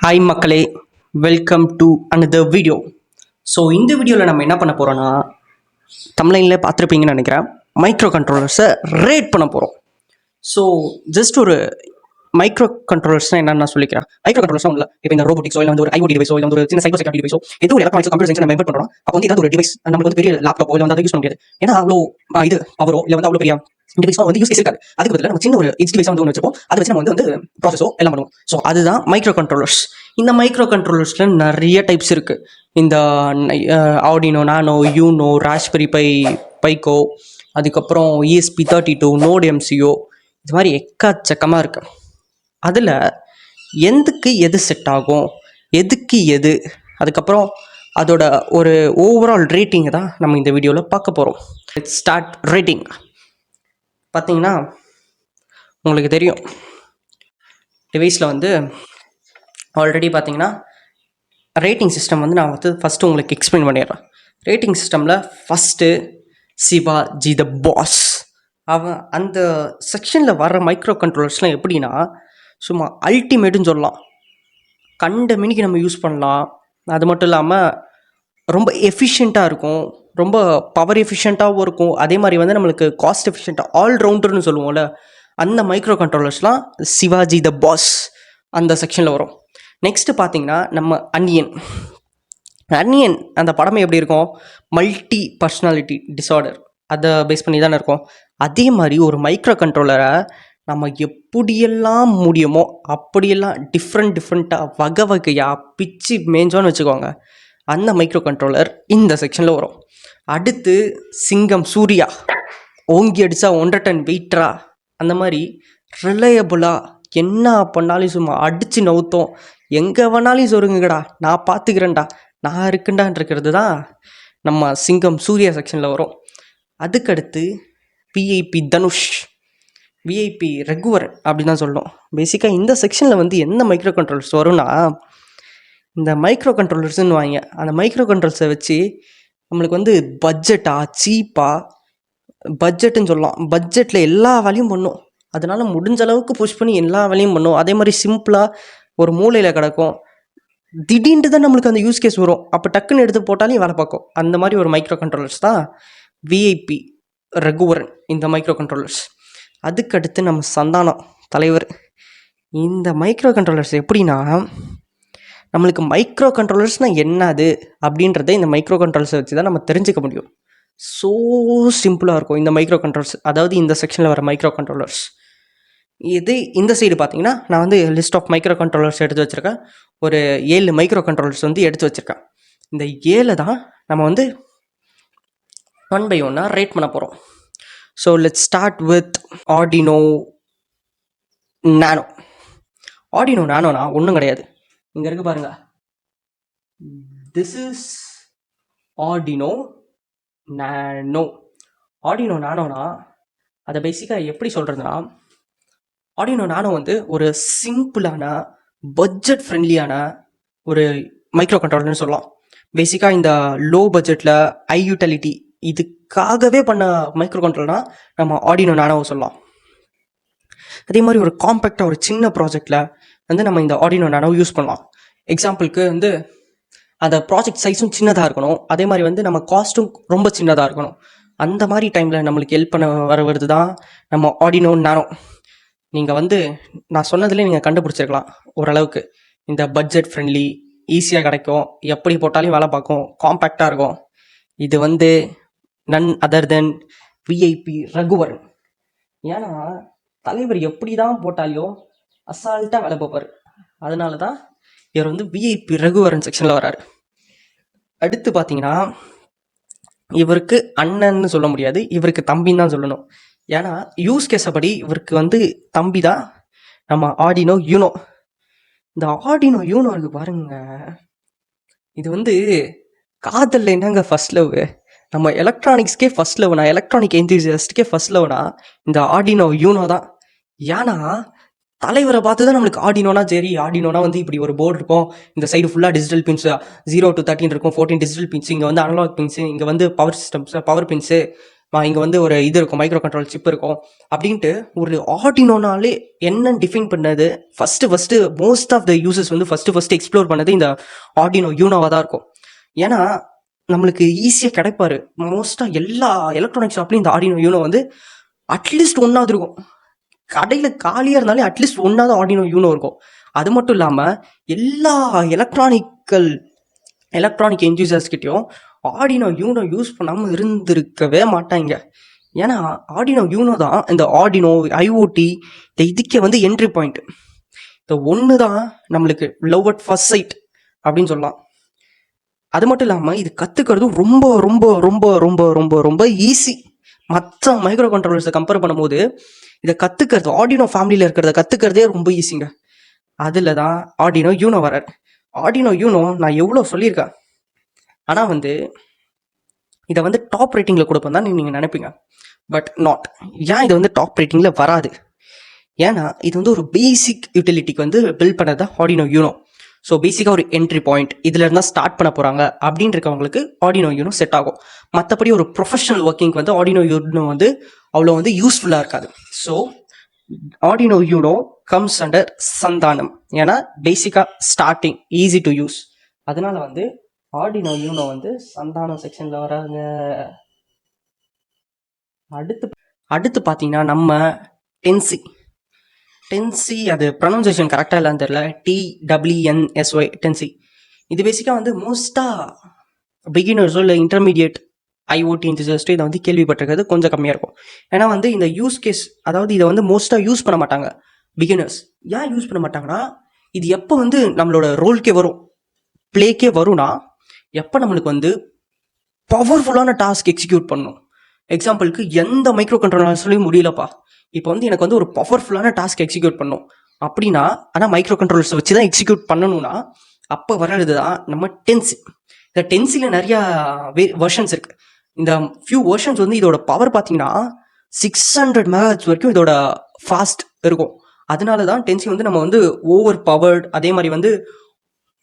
Hi மக்களே, welcome to another video. So இந்த வீடியோவில் நம்ம என்ன பண்ண போகிறோன்னா, தமிழ்லைனில் பார்த்துருப்பீங்கன்னு நினைக்கிறேன், மைக்ரோ கண்ட்ரோலர்ஸை ரேட் பண்ண போகிறோம். ஸோ ஜஸ்ட் ஒரு மைக்ரோ கண்ட்ரோலர்ஸ்னால் என்னென்னு நான் சொல்லிக்கிறேன். மைக்ரோ கண்ட்ரோலர்ஸ்லாம் இல்லை, இப்போ இந்த ரோபோட்டிக்ஸோ இல்லை வந்து ஒரு ஐஓடி டிவைஸோ இல்லை வந்து ஒரு சின்ன சைபர் செக்யூரிட்டி டிவைஸோ ஏதோ ஒரு எலக்ட்ரானிக்ஸ் கம்ப்யூட்டர் சயின்ஸ் நம்ம இன்வெர்ட் பண்ணுறோம். அப்போ வந்து ஏதாவது ஒரு டிவைஸ் நமக்கு வந்து பெரிய லேப்டாப்போ இல்லை வந்து அதை யூஸ் பண்ண முடியாது. ஏன்னா அவ்வளோ இது பவரோ இல்லை வந்து அவ்வளோ பெரிய டிவைஸ் வந்து யூஸ் கேஸ் இருக்காது. அதுக்கு பதிலாக நம்ம சின்ன ஒரு எச் டிவைஸ் வந்து ஒன்று வச்சுப்போம். அதை வச்சு நம்ம வந்து ப்ராசஸோ எல்லாம் பண்ணுவோம். ஸோ அதுதான் மைக்ரோ கண்ட்ரோலர்ஸ். இந்த மைக்ரோ கண்ட்ரோலர்ஸில் நிறைய டைப்ஸ் இருக்குது. இந்த ஆர்டினோ, நானோ, யூனோ, ராஸ்பெரி பைக்கோ, அதுக்கப்புறம் ESP32, நோட் MCO, இது மாதிரி எக்கச்சக்கமாக இருக்குது. அதில் எதுக்கு எது செட் ஆகும், எதுக்கு எது, அதுக்கப்புறம் அதோட ஒரு ஓவரால் ரேட்டிங்கை தான் நம்ம இந்த வீடியோவில் பார்க்க போகிறோம். Let's start rating. பார்த்தீங்கன்னா உங்களுக்கு தெரியும், டிவைஸில் வந்து ஆல்ரெடி பார்த்தீங்கன்னா ரேட்டிங் சிஸ்டம் வந்து நான் வந்து ஃபஸ்ட்டு உங்களுக்கு எக்ஸ்பிளைன் பண்ணிடுறேன். ரேட்டிங் சிஸ்டமில் ஃபஸ்ட்டு சிவாஜி த பாஸ். அவன் அந்த செக்ஷனில் வர்ற மைக்ரோ கண்ட்ரோலர்ஸ்லாம் எப்படின்னா சும்மா அல்டிமேட்டுன்னு சொல்லலாம். கண்ட மினிக்கு நம்ம யூஸ் பண்ணலாம். அது மட்டும் இல்லாமல் ரொம்ப எஃபிஷியண்ட்டாக இருக்கும், ரொம்ப பவர் எஃபிஷியண்ட்டாகவும் இருக்கும். அதே மாதிரி வந்து நம்மளுக்கு காஸ்ட் எஃபிஷியண்ட்டாக ஆல்ரவுண்டர்னு சொல்லுவோம்ல, அந்த மைக்ரோ கண்ட்ரோலர்ஸ்லாம் சிவாஜி த பாஸ் அந்த செக்ஷனில் வரும். நெக்ஸ்ட்டு பார்த்தீங்கன்னா நம்ம அன்னியன் அந்த படமே எப்படி இருக்கும், மல்டி பர்சனாலிட்டி டிஸார்டர், அதை பேஸ் பண்ணி தானே இருக்கும். அதே மாதிரி ஒரு மைக்ரோ கண்ட்ரோலரை நம்ம எப்படியெல்லாம் முடியுமோ அப்படியெல்லாம் டிஃப்ரெண்ட்டாக வகையாக பிச்சு மேஞ்சோன்னு வச்சுக்கோங்க. அந்த மைக்ரோ கண்ட்ரோலர் இந்த செக்ஷனில் வரும். அடுத்து சிங்கம் சூர்யா, ஓங்கி அடித்தா 1.5 டன் வெயிட்ரா, அந்த மாதிரி ரிலையபுளாக என்ன பண்ணாலும் சும்மா அடித்து நவுத்தோம், எங்கே வேணாலும் சொருங்குங்கடா, நான் பார்த்துக்கிறேன்டா, நான் இருக்குண்டான் இருக்கிறது தான் நம்ம சிங்கம் சூர்யா செக்ஷனில் வரும். அதுக்கடுத்து VIP தனுஷ், VIP ரகுவரன் அப்படி தான் சொல்லணும். பேசிக்காக இந்த செக்ஷனில் வந்து எந்த மைக்ரோ கண்ட்ரோலர்ஸ் வரும்னா, இந்த மைக்ரோ கண்ட்ரோலர்ஸ்ன்னு வாங்க. அந்த மைக்ரோ கண்ட்ரோலர்ஸை வச்சு நம்மளுக்கு வந்து சீப்பாக பட்ஜெட்டுன்னு சொல்லலாம், பட்ஜெட்டில் எல்லா வேலையும் பண்ணும். அதனால் முடிஞ்ச அளவுக்கு புஷ் பண்ணி எல்லா வேலையும் பண்ணும். அதே மாதிரி சிம்பிளாக ஒரு மூலையில் கிடக்கும், திடீர்னு தான் நம்மளுக்கு அந்த யூஸ் கேஸ் வரும், அப்போ டக்குன்னு எடுத்து போட்டாலும் வேலை பார்க்கும். அந்த மாதிரி ஒரு மைக்ரோ கண்ட்ரோலர்ஸ் தான் VIP ரகுவரன், இந்த மைக்ரோ கண்ட்ரோலர்ஸ். அதுக்கடுத்து நம்ம சந்தானம் தலைவர். இந்த மைக்ரோ கண்ட்ரோலர்ஸ் எப்படின்னா, நம்மளுக்கு மைக்ரோ கண்ட்ரோலர்ஸ்னால் என்னது அப்படின்றத இந்த மைக்ரோ கண்ட்ரோலர்ஸை வச்சு தான் நம்ம தெரிஞ்சுக்க முடியும். ஸோ சிம்பிளாக இருக்கும் இந்த மைக்ரோ கண்ட்ரோலர்ஸ், அதாவது இந்த செக்ஷனில் வர மைக்ரோ கண்ட்ரோலர்ஸ். இது இந்த சைடு பார்த்தீங்கன்னா நான் வந்து லிஸ்ட் ஆஃப் மைக்ரோ கண்ட்ரோலர்ஸ் எடுத்து வச்சுருக்கேன். ஒரு 7 மைக்ரோ கண்ட்ரோலர்ஸ் வந்து எடுத்து வச்சுருக்கேன். இந்த 7 தான் நம்ம வந்து 1 by 1 ரேட் பண்ண போகிறோம். So let's start with Arduino Nano. Arduino நானோனா ஒன்றும் கிடையாது, இங்கே இருக்கு பாருங்கள், this is Arduino Nano. Arduino நானோனா அதை பேசிக்காக எப்படி சொல்கிறதுனா, ஆர்டினோ நானோ வந்து ஒரு சிம்பிளான பட்ஜெட் ஃப்ரெண்ட்லியான ஒரு மைக்ரோ கண்ட்ரோலர்னு சொல்லலாம். பேசிக்காக இந்த லோ பட்ஜெட்டில் யூட்டிலிட்டி இதுக்காகவே பண்ண மைக்ரோ கண்ட்ரோலர்னால் நம்ம ஆர்டினோ நானோவை சொல்லலாம். அதே மாதிரி ஒரு காம்பேக்டாக ஒரு சின்ன ப்ராஜெக்டில் வந்து நம்ம இந்த ஆர்டினோ நானோவை யூஸ் பண்ணலாம். எக்ஸாம்பிளுக்கு வந்து அந்த ப்ராஜெக்ட் சைஸும் சின்னதாக இருக்கணும், அதே மாதிரி வந்து நம்ம காஸ்ட்டும் ரொம்ப சின்னதாக இருக்கணும். அந்த மாதிரி டைமில் நம்மளுக்கு ஹெல்ப் பண்ண வருவது தான் நம்ம ஆர்டினோ நானோ. நீங்கள் வந்து நான் சொன்னதுலேயே நீங்கள் கண்டுபிடிச்சிருக்கலாம் ஓரளவுக்கு. இந்த பட்ஜெட் ஃப்ரெண்ட்லி, ஈஸியாக கிடைக்கும், எப்படி போட்டாலும் வேலை பார்க்கும், காம்பேக்டாக இருக்கும். இது வந்து நன் அதர் தென் VIP ரகுவரன். ஏன்னா தலைவர் எப்படி தான் போட்டாலையும் அசால்ட்டாக வேலை பார்ப்பார். அதனால தான் இவர் வந்து VIP ரகுவரன் செக்ஷனில் வராரு. அடுத்து பார்த்தீங்கன்னா இவருக்கு அண்ணன்னு சொல்ல முடியாது, இவருக்கு தம்பின்னு தான் சொல்லணும். ஏன்னா யூஸ் கேஸப்படி இவருக்கு வந்து தம்பி தான் நம்ம ஆர்டினோ யூனோ. இந்த ஆர்டினோ யூனோ இருக்கு பாருங்க, இது வந்து காதலில் என்னங்க ஃபர்ஸ்ட் லவ், நம்ம எலக்ட்ரானிக்ஸ்க்கே ஃபர்ஸ்ட் லவ்னா, எலக்ட்ரானிக் என்தூசியாஸ்டுக்கே ஃபர்ஸ்ட் லவ்னா இந்த ஆர்டினோ யூனோ தான். ஏன்னா தலைவரை பார்த்து தான் நம்மளுக்கு ஆர்டினோனா சரி, ஆர்டினோனா வந்து இப்படி ஒரு போர்டு இருக்கும், இந்த சைடு ஃபுல்லாக டிஜிட்டல் பின்ஸ் 0 to 13 இருக்கும், 14 டிஜிட்டல் பின்ஸ், இங்கே வந்து அனலாக் பின்ஸு, இங்கே வந்து பவர் சிஸ்டம்ஸ் பவர் பின்ஸு, இங்கே வந்து ஒரு இது இருக்கும், மைக்ரோ கண்ட்ரோல் சிப் இருக்கும் அப்படின்ட்டு. ஒரு ஆர்டினோனாலே என்னன்னு டிஃபைன் பண்ணது first most of the users வந்து ஃபஸ்ட்டு எக்ஸ்ப்ளோர் பண்ணது இந்த ஆர்டினோ யூனோவாக தான் இருக்கும். ஏன்னா நம்மளுக்கு ஈஸியாக கிடைப்பாரு. மோஸ்ட்டாக எல்லா எலக்ட்ரானிக் ஷாப்லையும் இந்த ஆர்டினோ யூனோ வந்து அட்லீஸ்ட் ஒன்றாவது இருக்கும். கடையில் காலியாக இருந்தாலே அட்லீஸ்ட் ஒன்றாவது ஆர்டினோ யூனோ இருக்கும். அது மட்டும் இல்லாமல் எல்லா எலக்ட்ரானிக் என்ஜூசர்ஸ்கிட்டையும் ஆர்டினோ யூனோ யூஸ் பண்ணாமல் இருந்திருக்கவே மாட்டாங்க. ஏன்னா ஆர்டினோ யூனோ தான் இந்த ஆர்டினோ ஐஓடி இந்த இதுக்கே வந்து என்ட்ரி பாயிண்ட். இந்த ஒன்று தான் நம்மளுக்கு லவ் அட் ஃபர்ஸ்ட் சைட் அப்படின்னு சொல்லலாம். அது மட்டும் இல்லாமல் இது கற்றுக்கிறதும் ரொம்ப ரொம்ப ரொம்ப ரொம்ப ரொம்ப ரொம்ப ஈஸி. மற்ற மைக்ரோ கண்ட்ரோலர்ஸை கம்பேர் பண்ணும்போது இதை கற்றுக்கிறது, ஆர்டினோ ஃபேமிலியில் இருக்கிறத கற்றுக்கிறதே ரொம்ப ஈஸிங்க. அதில் தான் ஆர்டினோ யூனோ வரார். ஆர்டினோ யூனோ நான் எவ்வளோ சொல்லியிருக்கேன், ஆனால் வந்து இதை வந்து டாப் ரேட்டிங்கில் கொடுப்பேன் தான் நீங்கள் நினைப்பீங்க. But not. ஏன் இது வந்து டாப் ரேட்டிங்கில் வராது? ஏன்னா இது வந்து ஒரு பேசிக் யூட்டிலிட்டிக்கு வந்து பில்ட் பண்ணது தான் ஆர்டினோ யூனோ. ஸோ பேசிக்காக ஒரு என்ட்ரி பாயிண்ட் இதில் இருந்தால் ஸ்டார்ட் பண்ண போகிறாங்க அப்படின்னு இருக்கவங்களுக்கு ஆர்டினோ யூனோ செட் ஆகும். மற்றபடி ஒரு ப்ரொஃபஷனல் ஒர்க்கிங் வந்து ஆர்டினோ யூனோ வந்து அவ்வளோ வந்து யூஸ்ஃபுல்லாக இருக்காது. So Arduino you know comes under Santhanam. ஏன்னா பேசிக்காக ஸ்டார்டிங் ஈஸி டு யூஸ். அதனால வந்து ஆர்டினோ யூனோ வந்து சந்தானம் செக்ஷனில் வராங்க. அடுத்து பார்த்தீங்கன்னா நம்ம டென்சி அது ப்ரொனவுன்சியேஷன் கரெக்டாக இல்லைன்னு தெரியல, TWNSY டென்சி. இது பேசிக்காக வந்து மோஸ்ட்டாக பிகினர்ஸோ இல்லை இன்டர்மீடியட் ஐஓடி இன்ஜினியர்ஸ்ட்டு இதை வந்து கேள்விப்பட்டிருக்கிறது கொஞ்சம் கம்மியாக இருக்கும். ஏன்னா வந்து இந்த யூஸ் கேஸ், அதாவது இதை வந்து மோஸ்ட்டாக யூஸ் பண்ண மாட்டாங்க பிகினர்ஸ். ஏன் யூஸ் பண்ண மாட்டாங்கன்னா, இது எப்போ வந்து நம்மளோட ரோல்கே வரும், பிளேக்கே வரும்னா எப்போ நம்மளுக்கு வந்து பவர்ஃபுல்லான டாஸ்க் எக்ஸிக்யூட் பண்ணணும். எக்ஸாம்பிளுக்கு எந்த மைக்ரோ கண்ட்ரோலர்ஸ்லையும் முடியலப்பா, இப்போ வந்து எனக்கு வந்து ஒரு பவர்ஃபுல்லான டாஸ்க் எக்ஸிக்யூட் பண்ணணும் அப்படின்னா, ஆனால் மைக்ரோ கண்ட்ரோலர்ஸ் வச்சு தான் எக்ஸிக்யூட் பண்ணணும்னா அப்போ வர்றது தான் நம்ம டென்சி. இந்த டென்சியில் நிறையா வெர்ஷன்ஸ் இருக்குது. இந்த ஃபியூ வெர்ஷன்ஸ் வந்து இதோட பவர் பார்த்தீங்கன்னா 600 MHz வரைக்கும் இதோட ஃபாஸ்ட் இருக்கும். அதனால தான் டென்சி வந்து நம்ம வந்து ஓவர் பவர்ட், அதே மாதிரி வந்து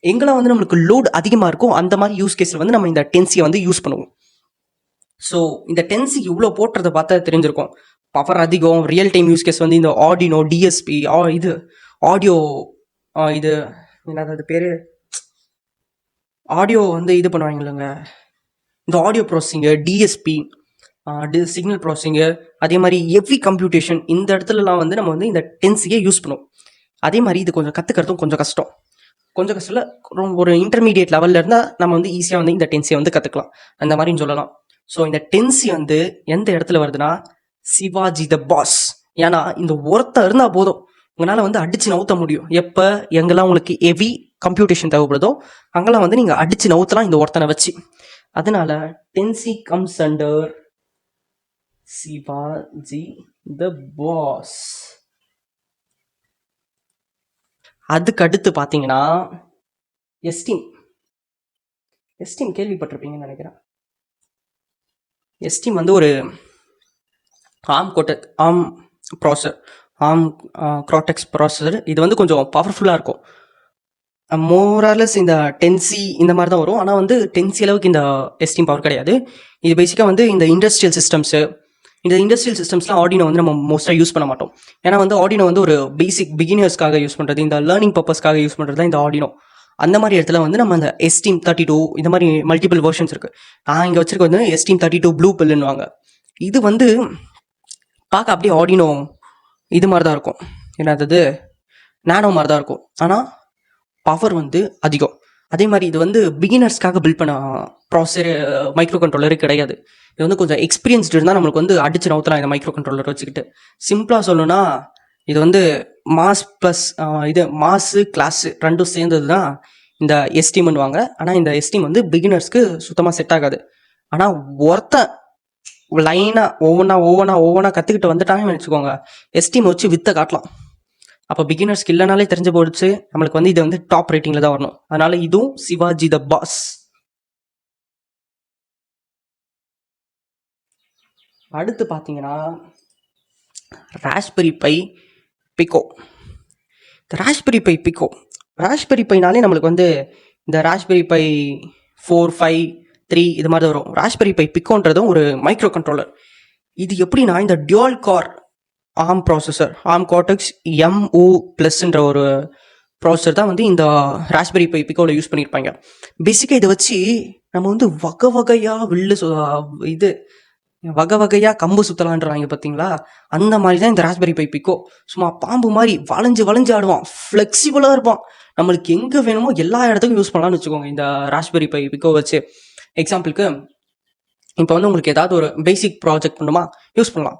எங்கெல்லாம் வந்து நம்மளுக்கு லோட் அதிகமாக இருக்கும் அந்த மாதிரி யூஸ் கேஸில் வந்து நம்ம இந்த டென்சியை வந்து யூஸ் பண்ணுவோம். ஸோ இந்த டென்சி இவ்வளோ போட்டுறதை பார்த்தா தெரிஞ்சிருக்கும். பவர் அதிகம் ரியல் டைம் யூஸ் கேஸ் வந்து இந்த ஆர்டினோ டிஎஸ்பி, இது ஆடியோ, இது என்னது பேர், ஆடியோ வந்து இது பண்ணுவாங்க இல்லைங்க, இந்த audio processing, DSP, signal processing, அதே மாதிரி எவ்ரி கம்ப்யூட்டேஷன், இந்த இடத்துலலாம் வந்து நம்ம வந்து இந்த டென்சியை யூஸ் பண்ணுவோம். அதே மாதிரி இது கொஞ்சம் கற்றுக்கிறதும் கொஞ்சம் கஷ்டம். ஒரு இன்டர்மீடியட் லெவலில் இருந்தால் நம்ம வந்து ஈஸியாக வந்து இந்த டென்சியை வந்து கற்றுக்கலாம், அந்த மாதிரின்னு சொல்லலாம். ஸோ இந்த டென்சி வந்து எந்த இடத்துல வருதுன்னா சிவாஜி த பாஸ். ஏன்னா இந்த ஒருத்தர் இருந்தால் போதும், உங்களால் வந்து அடித்து நவுத்த முடியும். எப்போ எங்கெல்லாம் உங்களுக்கு ஹெவி கம்ப்யூட்டேஷன் தேவைப்படுதோ அங்கெல்லாம் வந்து நீங்கள் அடித்து நவுத்தலாம் இந்த ஒருத்தனை வச்சு. அதனால டென்சி கம்ஸ் அண்டர் சிவாஜி த பாஸ். அதுக்கு அடுத்து பார்த்தீங்கன்னா எஸ்டீம் கேள்விப்பட்டிருப்பீங்கன்னு நினைக்கிறேன். எஸ்டீம் வந்து ஒரு ஆர்ம் க்ராட்டெக்ஸ் ப்ராசஸர். இது வந்து கொஞ்சம் பவர்ஃபுல்லாக இருக்கும். மோரார்லெஸ் இந்த டென்சி இந்த மாதிரி தான் வரும். ஆனால் வந்து டென்சி அளவுக்கு இந்த எஸ்டீம் பவர் கிடையாது. இது பேசிக்காக வந்து இந்த இண்டஸ்ட்ரியல் சிஸ்டம்ஸ்லாம் ஆர்டினோ வந்து நம்ம மோஸ்ட்டாக யூஸ் பண்ண மாட்டோம். ஏன்னா வந்து ஆர்டினோ வந்து ஒரு பேசிக் பிகினர்ஸ்க்காக யூஸ் பண்ணுறது, இந்த லேர்னிங் பர்பஸ்க்காக யூஸ் பண்ணுறது தான் இந்த ஆர்டினோ. அந்த மாதிரி இடத்துல வந்து நம்ம அந்த எஸ்டீம் 32 இந்த மாதிரி மல்டிபிள் வெர்ஷன்ஸ் இருக்குது. நான் இங்கே வச்சிருக்க வந்து எஸ்டீம் 32 ப்ளூ பில்லுன்னுவாங்க. இது வந்து பார்க்க அப்படியே ஆர்டினோ இது மாதிரி தான் இருக்கும், என்னது நானோ மாதிரி தான் இருக்கும். ஆனால் பவர் வந்து அதிகம். அதே மாதிரி இது வந்து பிகினர்ஸ்க்காக பில்ட் பண்ண ப்ராசஸர் மைக்ரோ கண்ட்ரோலரு கிடையாது. இது வந்து கொஞ்சம் எக்ஸ்பீரியன்ஸ்டு இருந்தால் நம்மளுக்கு வந்து அடிச்சு நவுத்தலாம் இந்த மைக்ரோ கண்ட்ரோலர் வச்சுக்கிட்டு. சிம்பிளாக சொல்லணும்னா இது வந்து மாஸ் ப்ளஸ் இது மாஸு கிளாஸு ரெண்டும் சேர்ந்தது தான் இந்த எஸ்டீம்னுவாங்க. ஆனால் இந்த எஸ்டீம் வந்து பிகினர்ஸ்க்கு சுத்தமாக செட் ஆகாது. ஆனால் ஒருத்தன் லைனாக ஒவ்வொன்றா கற்றுக்கிட்டு வந்துட்டாங்கன்னு வச்சுக்கோங்க, எஸ்டீம் வச்சு வித்த காட்டலாம். அப்போ பிகினர்ஸ்க்கு இல்லைனாலே தெரிஞ்சு போயிடுச்சு நம்மளுக்கு வந்து இது வந்து டாப் ரேட்டிங்கில் தான் வரணும். அதனால இதுவும் சிவாஜி த பாஸ். அடுத்து பார்த்தீங்கன்னா ராஸ்பெரி பை பிக்கோ. இந்த ராஸ்பெரி பைனாலே நம்மளுக்கு வந்து இந்த ராஸ்பெரி பை 4, 5, 3 இது மாதிரி தான் வரும். ராஸ்பெரி பை பிக்கோன்றதும் ஒரு மைக்ரோ கண்ட்ரோலர். இது எப்படின்னா இந்த dual car arm processor arm cortex MO ப்ளஸ்ன்ற ஒரு ப்ராசஸர் தான் வந்து இந்த ராஸ்பெரி பை பிக்கோவில் யூஸ் பண்ணியிருப்பாங்க. பேசிக்காக இதை வச்சு நம்ம வந்து வகை வகையாக இது வகை வகையாக கம்பு சுற்றலான்றாங்க பார்த்தீங்களா, அந்த மாதிரி தான் இந்த ராஸ்பெரி பை பிக்கோ. சும்மா பாம்பு மாதிரி வளைஞ்சு வளைஞ்சு ஆடுவான், ஃப்ளெக்சிபிளாக இருப்பான். நம்மளுக்கு எங்கே வேணுமோ எல்லா இடத்துக்கும் யூஸ் பண்ணலாம்னு வச்சுக்கோங்க இந்த ராஸ்பெரி பை பிக்கோ வச்சு. எக்ஸாம்பிளுக்கு இப்போ வந்து உங்களுக்கு ஏதாவது ஒரு பேசிக் ப்ராஜெக்ட் பண்ணுமா யூஸ் பண்ணலாம்,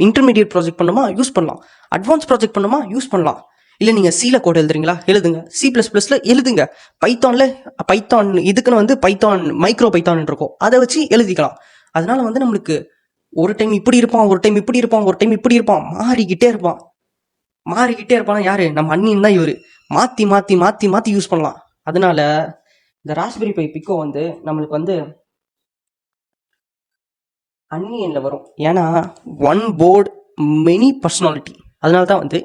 இன்டர்மீடியட் ப்ராஜெக்ட் பண்ணுமா யூஸ் பண்ணலாம், அட்வான்ஸ் ப்ராஜெக்ட் பண்ணுமா யூஸ் பண்ணலாம். இல்லை நீங்கள் சியில் கோட் எழுதுறீங்களா எழுதுங்க, C++ல எழுதுங்க, பைத்தான் இதுக்குன்னு வந்து பைத்தான் மைக்ரோ பைத்தான் இருக்கும், அதை வச்சு எழுதிக்கலாம். அதனால வந்து நம்மளுக்கு ஒரு டைம் இப்படி இருப்பான், ஒரு டைம் இப்படி இருப்பான், ஒரு டைம் இப்படி இருப்பான், மாறிக்கிட்டே இருப்பான். யாரு? நம்ம அண்ணின் தான் இவர். மாற்றி மாற்றி மாற்றி மாற்றி யூஸ் பண்ணலாம். அதனால இந்த ராஸ்பெரி பை பிக்கோ வந்து நம்மளுக்கு வந்து அன்னியனில் வரும். ஏன்னா ஒன் போர்டு மெனி பர்சனாலிட்டி. அதனால தான் வந்து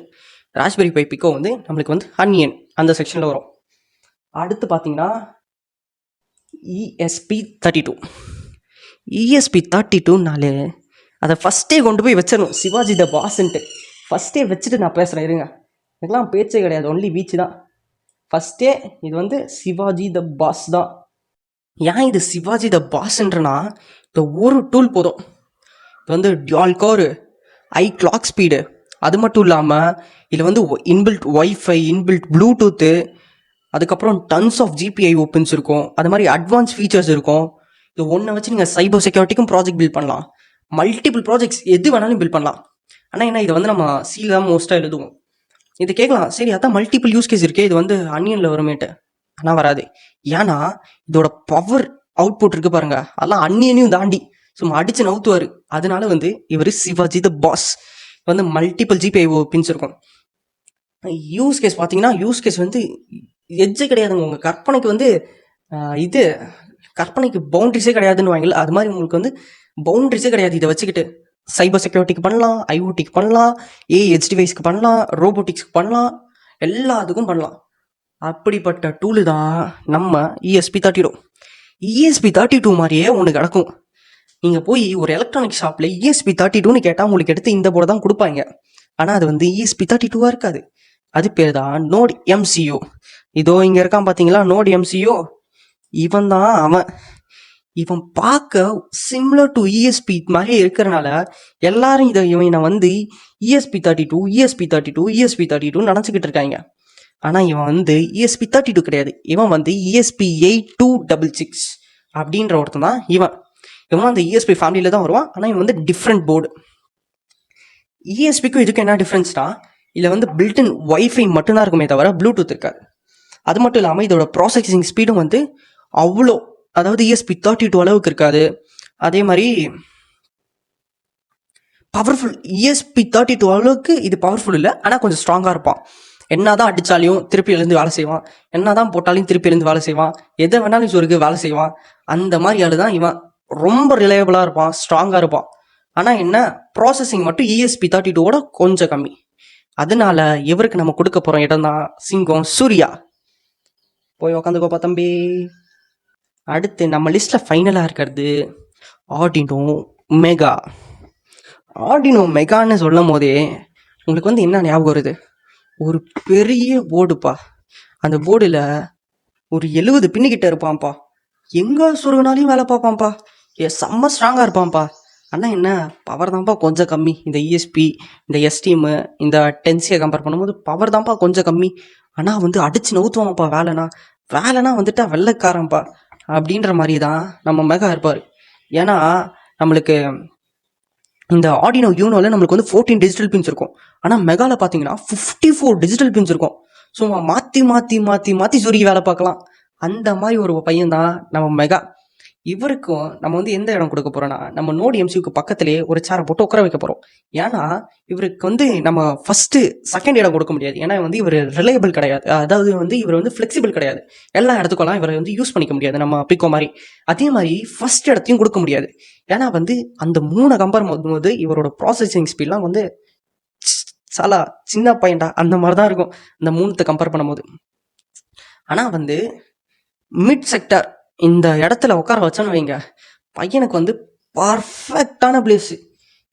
ராஸ்பெரி பை பிக்கோ வந்து நம்மளுக்கு வந்து அன்னியன் அந்த செக்ஷனில் வரும். அடுத்து பார்த்தீங்கன்னா ESP32. ESP32னாலே அதை ஃபஸ்ட்டே கொண்டு போய் வச்சிடணும், சிவாஜி த பாஸ்ன்ட்டு. ஃபஸ்ட்டே வச்சுட்டு நான் பேசுகிறேன் இருங்க, இதெல்லாம் பேச்சே கிடையாது, ஒன்லி வீச்சு தான். ஃபஸ்ட்டே இது வந்து சிவாஜி த பாஸ் தான். ஏன் இது சிவாஜி த பாஸ்ன்றனா, இந்த ஒரு டூல் போதும். இது வந்து டியூல் கோர், கிளாக் ஸ்பீடு, அது மட்டும் இல்லாமல் இதில் வந்து இன்பில்ட் ஒய்ஃபை, இன்பில்ட் ப்ளூடூத்து, அதுக்கப்புறம் டன்ஸ் ஆஃப் GPI ஓப்பன்ஸ் இருக்கும், அது மாதிரி அட்வான்ஸ் ஃபீச்சர்ஸ் இருக்கும். இது ஒன்றை வச்சு நீங்கள் சைபர் செக்யூரிட்டிக்கும் ப்ராஜெக்ட் பில்ட் பண்ணலாம், மல்டிபிள் ப்ராஜெக்ட்ஸ் எது வேணாலும் பில்ட் பண்ணலாம். ஆனால் என்ன, இதை வந்து நம்ம சீல தான் மோஸ்ட்டாக எழுதுவோம். இது கேட்கலாம், சரி அதான் மல்டிபிள் யூஸ் கேஸ் இருக்கே, இது வந்து அன்னியனில் வருமேட்டு. ஆனால் வராது. ஏன்னா இதோட பவர் அவுட்புட் இருக்கு பாருங்க, அதெல்லாம் அன்னியனையும் தாண்டி சும்மா அடிச்சு நவுத்துவார். அதனால வந்து இவர் சிவாஜி த பாஸ். வந்து மல்டிபிள் GPI பின்ஸ் இருக்கும். யூஸ் கேஸ் பார்த்தீங்கன்னா, யூஸ் கேஸ் வந்து எட்ஜே கிடையாதுங்க. உங்கள் கற்பனைக்கு வந்து இது கற்பனைக்கு பவுண்ட்ரிஸே கிடையாதுன்னு வாங்கல, அது மாதிரி உங்களுக்கு வந்து பவுண்ட்ரிஸே கிடையாது. இதை வச்சுக்கிட்டு சைபர் செக்யூரிட்டிக்கு பண்ணலாம், IoTக்கு பண்ணலாம், ஏஹெச் டிவைஸ்க்கு பண்ணலாம், ரோபோட்டிக்ஸ்க்கு பண்ணலாம், எல்லாத்துக்கும் பண்ணலாம். அப்படிப்பட்ட டூலு தான் நம்ம ESP32. ESP32 மாதிரியே ஒன்று கிடக்கும். நீங்கள் போய் ஒரு எலக்ட்ரானிக் ஷாப்பில் ESP32ன்னு கேட்டால் உங்களுக்கு எடுத்து இந்த போர்டை தான் கொடுப்பாங்க. ஆனால் அது வந்து ESP32வாக இருக்காது. அது பேர் தான் நோட் MCU. இதோ இங்கே இருக்கான் பார்த்தீங்களா, நோட் MCU. இவன் தான் இவன் பார்க்க சிம்லர் டு ESP மாதிரி இருக்கிறனால எல்லாரும் இவனை வந்து ESP32 நினச்சிக்கிட்டு இருக்காங்க. ஆனால் இவன் வந்து ESP32 கிடையாது, இவன் வந்து ESP8266 அப்படின்ற ஒருத்தன் தான் இவன் அந்த ESP ஃபேமிலியில் தான் வருவான். ஆனால் இவன் வந்து டிஃப்ரெண்ட் போர்டு. ESPக்கும் இதுக்கு என்ன டிஃப்ரென்ஸ்னா, இதில் வந்து பில்டின் ஒய்ஃபை மட்டும்தான் இருக்குமே தவிர ப்ளூடூத் இருக்காது. அது மட்டும் இல்லாமல் இதோட ப்ராசஸிங் ஸ்பீடும் வந்து அவ்வளோ, அதாவது ESP32 அளவுக்கு இருக்காது. அதே மாதிரி பவர்ஃபுல், ESP32 அளவுக்கு இது பவர்ஃபுல் இல்லை, ஆனால் கொஞ்சம் ஸ்ட்ராங்காக இருப்பான். என்ன தான் அடித்தாலையும் திருப்பி எழுந்து வேலை செய்வான், என்ன தான் போட்டாலையும் திருப்பி எழுந்து வேலை செய்வான், எதை வேணாலும் சொருக்கு வேலை செய்வான். அந்த மாதிரி ஆளு தான் இவன். ரொம்ப ரிலையபிளாக இருப்பான், ஸ்ட்ராங்காக இருப்பான். ஆனால் என்ன, ப்ராசஸிங் மட்டும் ESP32வோட கொஞ்சம் கம்மி. அதனால இவருக்கு நம்ம கொடுக்க போகிற இடம் தான் சிங்கம் சூர்யா. போய் உக்காந்துக்கோப்பா தம்பி. அடுத்து நம்ம லிஸ்ட்டில் ஃபைனலாக இருக்கிறது ஆர்டினோ மெகா. ஆர்டினோ மெகான்னு சொல்லும் போதே உங்களுக்கு வந்து என்ன ஞாபகம் வருது? ஒரு பெரிய போர்டுப்பா. அந்த போர்டில் ஒரு 70 பின்னுக்கிட்ட இருப்பான்ப்பா. எங்கே சொருகினாலையும் வேலை பார்ப்பான்ப்பா. செம்ம ஸ்ட்ராங்காக இருப்பான்ப்பா. ஆனால் என்ன, பவர் தான்ப்பா கொஞ்சம் கம்மி. இந்த ESP, இந்த STM, இந்த 10C கம்பேர் பண்ணும்போது பவர் தான்ப்பா கொஞ்சம் கம்மி. ஆனால் வந்து அடிச்சு நவுத்துவான்ப்பா. வேலைனா வந்துட்டா வெள்ளைக்காரன்ப்பா அப்படின்ற மாதிரி தான் நம்ம மெகா இருப்பார். ஏன்னா நம்மளுக்கு இந்த ஆர்டினோ யூனோவில் நம்மளுக்கு வந்து 14 டிஜிட்டல் பின்ஸ் இருக்கும். ஆனால் மெகாவில் பார்த்தீங்கன்னா 54 டிஜிட்டல் பின்ஸ் இருக்கும். ஸோ மாற்றி சுருக்கி வேலை பார்க்கலாம். அந்த மாதிரி ஒரு பையன் தான் நம்ம மெகா. இவருக்கும் நம்ம வந்து எந்த இடம் கொடுக்க போகிறோன்னா, நம்ம நோட் MCUக்கு பக்கத்துலேயே ஒரு சேரை போட்டு உட்கார வைக்க போகிறோம். ஏன்னா இவருக்கு வந்து நம்ம ஃபஸ்ட்டு செகண்ட் இடம் கொடுக்க முடியாது. ஏன்னா வந்து இவர் ரிலையபிள் கிடையாது, அதாவது வந்து இவர் வந்து ஃப்ளெக்சிபிள் கிடையாது. எல்லா இடத்துக்கெல்லாம் இவரை வந்து யூஸ் பண்ணிக்க முடியாது நம்ம பிக்கோ மாதிரி. அதே மாதிரி ஃபஸ்ட் இடத்தையும் கொடுக்க முடியாது. ஏன்னா வந்து அந்த 3 கம்பேர் பண்ணும்போது இவரோட ப்ராசஸிங் ஸ்பீட்லாம் வந்து சாலா சின்ன பையன்டா அந்த மாதிரி தான் இருக்கும் இந்த 3 கம்பேர் பண்ணும்போது. ஆனால் வந்து மிட் செக்டர் இந்த இடத்துல உட்கார வச்சோன்னு வைங்க, பையனுக்கு வந்து பர்ஃபெக்டான பிளேஸு.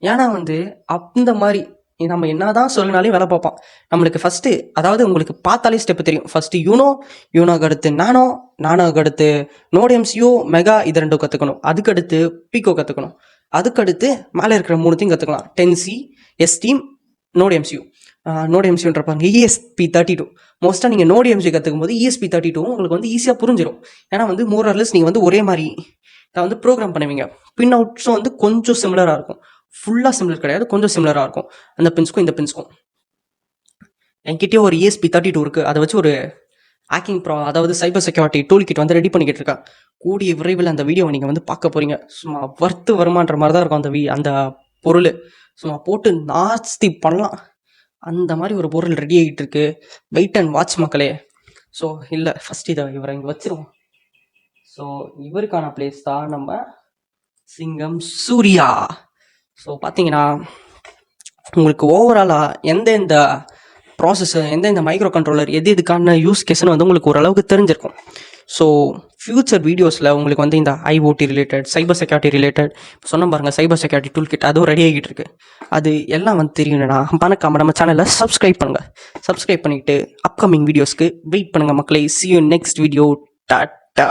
ஏன்னா வந்து அந்த மாதிரி நம்ம என்னதான் சொல்லினாலே வேலை பார்ப்பான். நம்மளுக்கு ஃபஸ்ட்டு அதாவது உங்களுக்கு பார்த்தாலே ஸ்டெப்பு தெரியும். ஃபஸ்ட்டு யூனோக்கு அடுத்து நானோக்கு அடுத்து நோட் எம்சியூ மெகா இது 2 கற்றுக்கணும். அதுக்கடுத்து பீக்கோ கற்றுக்கணும். அதுக்கடுத்து மேலே இருக்கிற 3த்தையும் கற்றுக்கலாம். Teensy, STM, Node MCU. Node எம்சியூன்றப்பாங்க ESP32. மோஸ்ட்டாக நீங்கள் நோட் எம்சியூ கற்றுக்கும் போது ESP32 உங்களுக்கு வந்து ஈஸியாக புரிஞ்சிடும். ஏன்னா வந்து மோரர்லெஸ் நீங்கள் வந்து ஒரே மாதிரி வந்து ப்ரோக்ராம் பண்ணுவீங்க. பின் அவுட்ஸும் வந்து கொஞ்சம் சிமிலராக இருக்கும். ஃபுல்லாக சிமிலர் கிடையாது, கொஞ்சம் சிமிலராக இருக்கும். அந்த பின்ஸ்க்கும் இந்த பின்ஸ்க்கும் என்கிட்டயே ஒரு ESP32 இருக்குது. அதை வச்சு ஒரு ஹேக்கிங் அதாவது சைபர் செக்யூரிட்டி டூல் கிட் வந்து ரெடி பண்ணிக்கிட்டு இருக்கேன். கூடிய விரைவில் அந்த வீடியோவை நீங்கள் வந்து பார்க்க போகிறீங்க. சும்மா வர்த்து வருமான்ற மாதிரி தான் இருக்கும் அந்த பொருள். சும்மா போட்டு நாஸ்தி பண்ணலாம். அந்த மாதிரி ஒரு பொருள் ரெடி ஆகிட்டு இருக்கு. வெயிட் அண்ட் வாட்ச் மக்களே. ஸோ இல்லை ஃபஸ்ட் இவரை இங்கே வச்சிருவோம். ஸோ இவருக்கான பிளேஸ் தான் நம்ம சிங்கம் சூர்யா. ஸோ பார்த்தீங்கன்னா உங்களுக்கு ஓவராலாக எந்தெந்த ப்ராசஸர் எந்தெந்த மைக்ரோ கண்ட்ரோலர் எதுக்கான யூஸ் கேஸ்ன்னு வந்து உங்களுக்கு ஓரளவுக்கு தெரிஞ்சிருக்கும். ஸோ ஃப்யூச்சர் வீடியோஸில் உங்களுக்கு வந்து இந்த IoT related, cyber security related சொன்ன பாருங்கள், சைபர் செக்யூரிட்டி டூல் கிட் அதுவும் ரெடி ஆகிட்டு இருக்கு. அது எல்லாம் வந்து தெரியணும்னா மறக்காம நம்ம சேனலை சப்ஸ்கிரைப் பண்ணுங்கள். சப்ஸ்கிரைப் பண்ணிவிட்டு அப்கமிங் வீடியோஸ்க்கு வெயிட் பண்ணுங்கள் மக்களே. See you next video. Tata.